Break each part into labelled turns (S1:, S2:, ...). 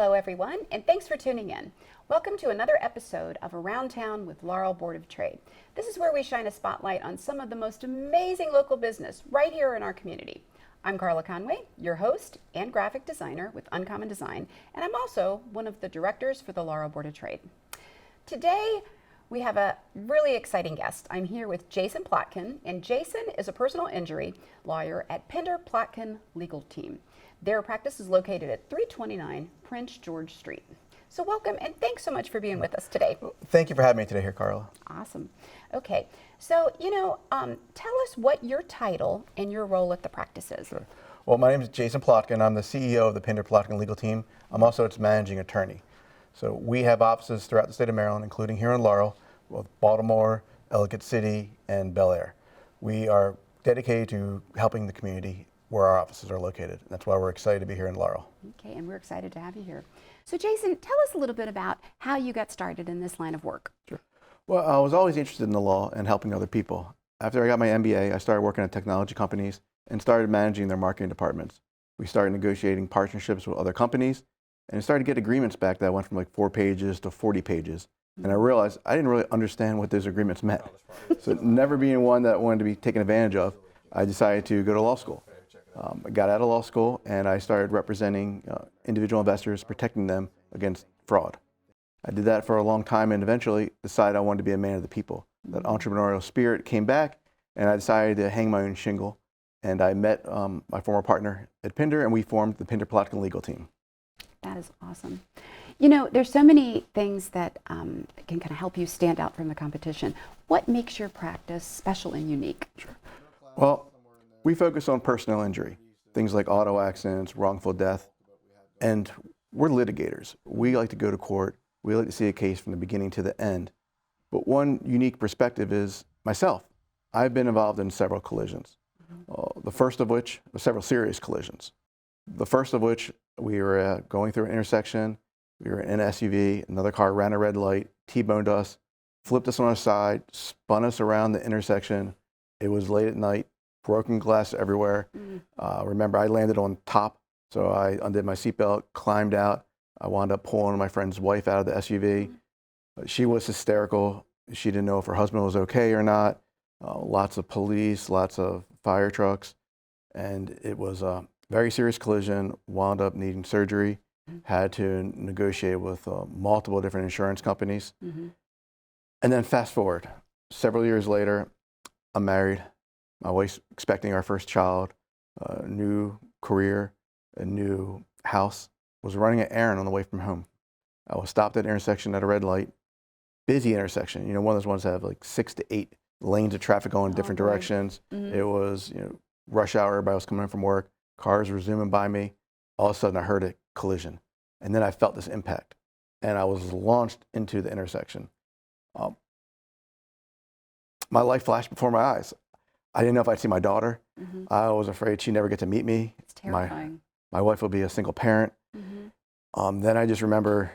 S1: Hello everyone, and thanks for tuning in. Welcome to another episode of Around Town with Laurel Board of Trade. This is where we shine a spotlight on some of the most amazing local business right here in our community. I'm Carla Conway, your host and graphic designer with Uncommon Design, and I'm also one of the directors for the Laurel Board of Trade. Today, we have a really exciting guest. I'm here with Jason Plotkin, and Jason is a personal injury lawyer at Pinder Plotkin Legal Team. Their practice is located at 329 Prince George Street. So welcome, and thanks so much for being with us today.
S2: Thank you for having me today here, Carla.
S1: Awesome. Okay, so tell us what your title and your role at the practice is.
S2: Sure. Well, my name is Jason Plotkin. I'm the CEO of the Pinder Plotkin Legal Team. I'm also its managing attorney. So we have offices throughout the state of Maryland, including here in Laurel, with Baltimore, Ellicott City, and Bel Air. We are dedicated to helping the community where our offices are located. That's why we're excited to be here in Laurel.
S1: Okay, and we're excited to have you here. So Jason, tell us a little bit about how you got started in this line of work.
S2: Sure. Well, I was always interested in the law and helping other people. After I got my MBA, I started working at technology companies and started managing their marketing departments. We started negotiating partnerships with other companies and started to get agreements back that went from like 4 pages to 40 pages. And I realized I didn't really understand what those agreements meant. So never being one that wanted to be taken advantage of, I decided to go to law school. I got out of law school and I started representing individual investors, protecting them against fraud. I did that for a long time and eventually decided I wanted to be a man of the people. That entrepreneurial spirit came back and I decided to hang my own shingle. And I met my former partner at Pinder and we formed the Pinder Plotkin Legal Team.
S1: That is awesome. You know, there's so many things that can kind of help you stand out from the competition. What makes your practice special and unique?
S2: Sure. Well, we focus on personal injury, things like auto accidents, wrongful death, and we're litigators. We like to go to court. We like to see a case from the beginning to the end. But one unique perspective is myself. I've been involved in several collisions, the first of which, several serious collisions. The first of which, we were going through an intersection. We were in an SUV, another car ran a red light, T-boned us, flipped us on our side, spun us around the intersection. It was late at night. Broken glass everywhere. Remember, I landed on top, so I undid my seatbelt, climbed out. I wound up pulling my friend's wife out of the SUV. She was hysterical. She didn't know if her husband was okay or not. Lots of police, lots of fire trucks, and it was a very serious collision. Wound up needing surgery. Had to negotiate with multiple different insurance companies. And then fast forward, several years later, I'm married. My wife's expecting our first child, a new career, a new house. Was running an errand on the way from home. I was stopped at an intersection at a red light, busy intersection. You know, one of those ones that have like 6 to 8 lanes of traffic going in different directions. It was, rush hour. Everybody was coming in from work. Cars were zooming by me. All of a sudden, I heard a collision, and then I felt this impact, and I was launched into the intersection. My life flashed before my eyes. I didn't know if I'd see my daughter. I was afraid she'd never get to meet me.
S1: It's terrifying.
S2: My wife will be a single parent. Then I just remember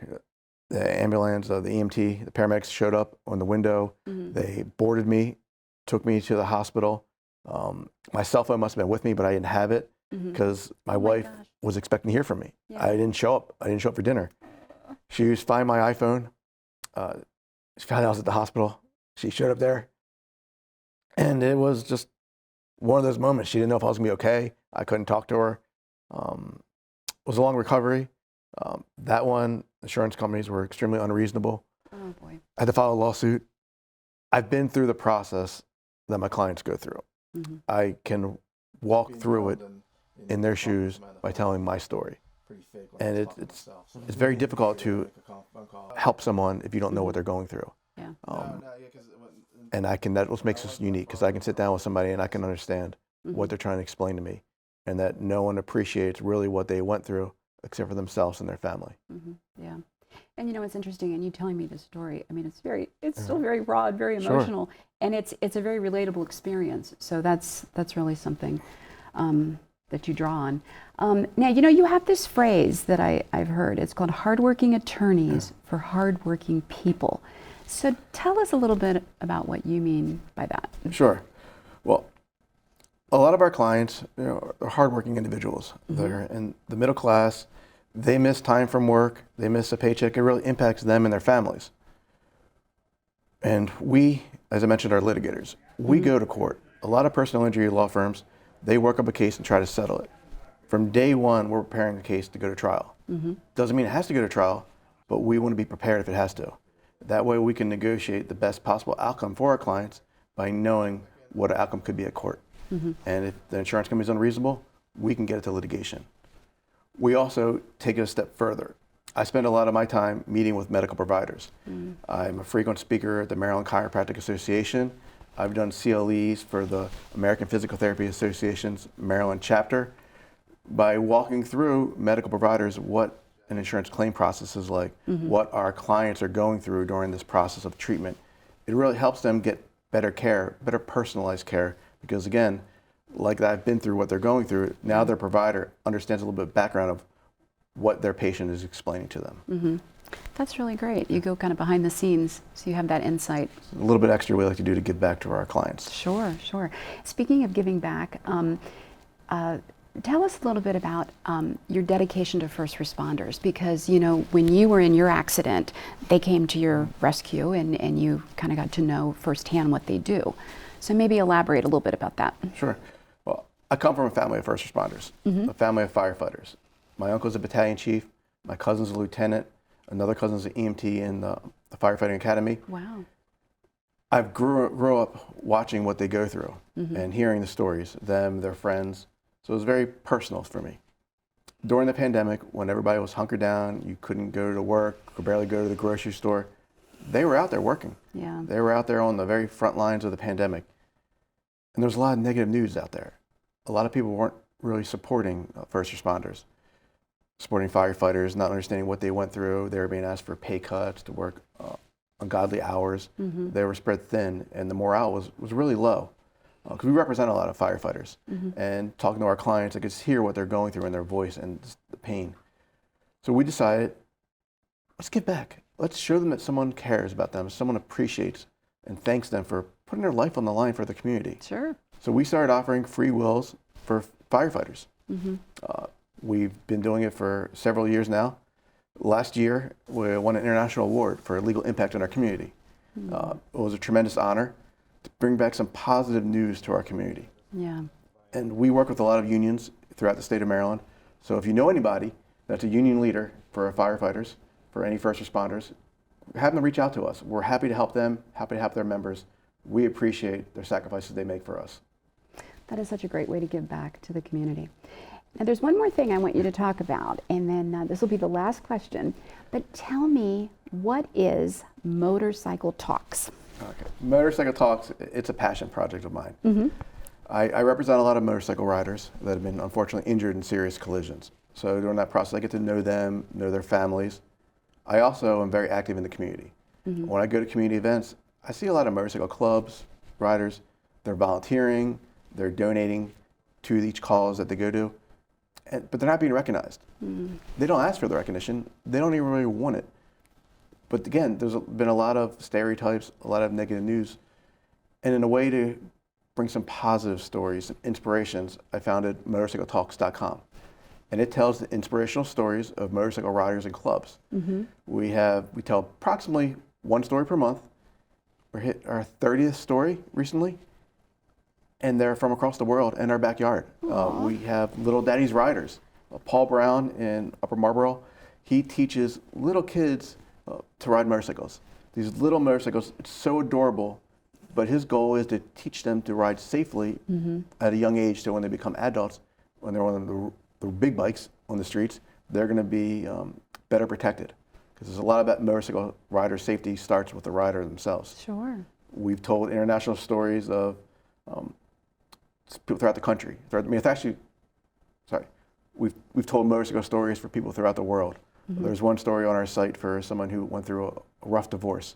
S2: the ambulance, the EMT, the paramedics showed up on the window. They boarded me, took me to the hospital. My cell phone must have been with me, but I didn't have it because my wife was expecting to hear from me. I didn't show up. I didn't show up for dinner. She was finding my iPhone. She found out I was at the hospital. She showed up there. And it was just one of those moments. She didn't know if I was going to be okay. I couldn't talk to her. It was a long recovery. That one, insurance companies were extremely unreasonable.
S1: Oh, boy.
S2: I had to file a lawsuit. I've been through the process that my clients go through. I can walk through it in their shoes by telling my story. And it's very difficult to help someone if you don't know what they're going through. And that's what makes us unique, because I can sit down with somebody and I can understand what they're trying to explain to me, and that no one appreciates really what they went through except for themselves and their family.
S1: Yeah. And it's interesting, and you telling me this story, I mean, it's still very raw, very emotional, and it's a very relatable experience. So that's really something that you draw on. Now, you have this phrase that I've heard. It's called hardworking attorneys for hardworking people. So tell us a little bit about what you mean by that.
S2: Sure. Well, a lot of our clients, are hardworking individuals. They're in the middle class. They miss time from work, they miss a paycheck, it really impacts them and their families. And we, as I mentioned, are litigators. We go to court. A lot of personal injury law firms, they work up a case and try to settle it. From day one, we're preparing the case to go to trial. Doesn't mean it has to go to trial, but we want to be prepared if it has to. That way we can negotiate the best possible outcome for our clients by knowing what an outcome could be at court. And if the insurance company is unreasonable, we can get it to litigation. We also take it a step further. I spend a lot of my time meeting with medical providers. I'm a frequent speaker at the Maryland Chiropractic Association. I've done CLEs for the American Physical Therapy Association's Maryland chapter. By walking through medical providers what an insurance claim process is like, what our clients are going through during this process of treatment, it really helps them get better care, better personalized care, because again, like I've been through what they're going through, now their provider understands a little bit of background of what their patient is explaining to them.
S1: That's really great. You go kind of behind the scenes, so you have that insight.
S2: A little bit extra we like to do to give back to our clients.
S1: Sure. Speaking of giving back, tell us a little bit about your dedication to first responders, because when you were in your accident, they came to your rescue and you kind of got to know firsthand what they do. So maybe elaborate a little bit about that.
S2: Sure. Well, I come from a family of first responders, a family of firefighters. My uncle's a battalion chief, my cousin's a lieutenant, another cousin's an EMT in the firefighting academy.
S1: Wow.
S2: I've grew up watching what they go through and hearing the stories, them, their friends. So it was very personal for me. During the pandemic, when everybody was hunkered down, you couldn't go to work, could barely go to the grocery store, they were out there working.
S1: Yeah.
S2: They were out there on the very front lines of the pandemic. And there's a lot of negative news out there. A lot of people weren't really supporting first responders, supporting firefighters, not understanding what they went through. They were being asked for pay cuts to work ungodly hours. They were spread thin, and the morale was really low. Because we represent a lot of firefighters, and talking to our clients, I could hear what they're going through in their voice and the pain. So we decided, let's give back. Let's show them that someone cares about them, someone appreciates and thanks them for putting their life on the line for the community.
S1: Sure.
S2: So we started offering free wills for firefighters. We've been doing it for several years now. Last year, we won an international award for legal impact in our community. It was a tremendous honor to bring back some positive news to our community.
S1: Yeah.
S2: And we work with a lot of unions throughout the state of Maryland. So if you know anybody that's a union leader for our firefighters, for any first responders, have them reach out to us. We're happy to help them, happy to help their members. We appreciate their sacrifices they make for us.
S1: That is such a great way to give back to the community. Now there's one more thing I want you to talk about, and then this will be the last question, but tell me, what is Motorcycle Talks?
S2: Okay. Motorcycle Talks, it's a passion project of mine. I represent a lot of motorcycle riders that have been unfortunately injured in serious collisions. So during that process, I get to know them, know their families. I also am very active in the community. When I go to community events, I see a lot of motorcycle clubs, riders. They're volunteering, they're donating to each cause that they go to, but they're not being recognized. They don't ask for the recognition. They don't even really want it. But again, there's been a lot of stereotypes, a lot of negative news. And in a way to bring some positive stories and inspirations, I founded motorcycletalks.com. And it tells the inspirational stories of motorcycle riders and clubs. We tell approximately one story per month. We hit our 30th story recently, and they're from across the world in our backyard. We have Little Daddy's Riders. Paul Brown in Upper Marlboro, he teaches little kids to ride motorcycles. These little motorcycles, it's so adorable, but his goal is to teach them to ride safely at a young age, so when they become adults, when they're on the big bikes on the streets, they're going to be better protected. Because there's a lot about motorcycle rider safety starts with the rider themselves.
S1: Sure.
S2: We've told international stories of people throughout the country. We've told motorcycle stories for people throughout the world. There's one story on our site for someone who went through a rough divorce,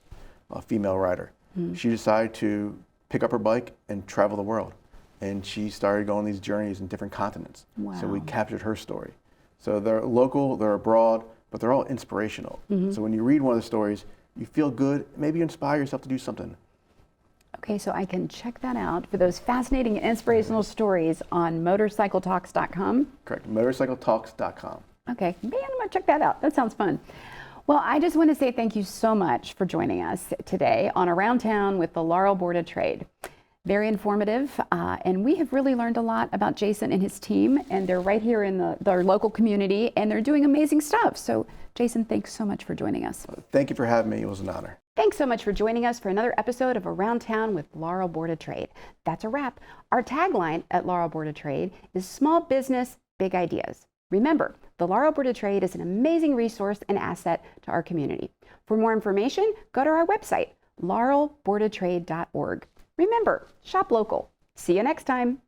S2: a female rider. She decided to pick up her bike and travel the world. And she started going on these journeys in different continents.
S1: Wow.
S2: So we captured her story. So they're local, they're abroad, but they're all inspirational. So when you read one of the stories, you feel good, maybe you inspire yourself to do something.
S1: Okay, so I can check that out for those fascinating and inspirational stories on motorcycletalks.com.
S2: Correct, motorcycletalks.com.
S1: Okay, man, I'm gonna check that out. That sounds fun. Well, I just want to say thank you so much for joining us today on Around Town with the Laurel Board of Trade. Very informative, and we have really learned a lot about Jason and his team, and they're right here in our local community, and they're doing amazing stuff. So, Jason, thanks so much for joining us.
S2: Thank you for having me. It was an honor.
S1: Thanks so much for joining us for another episode of Around Town with Laurel Board of Trade. That's a wrap. Our tagline at Laurel Board of Trade is Small Business, Big Ideas. Remember, the Laurel Board of Trade is an amazing resource and asset to our community. For more information, go to our website, laurelboardoftrade.org. Remember, shop local. See you next time.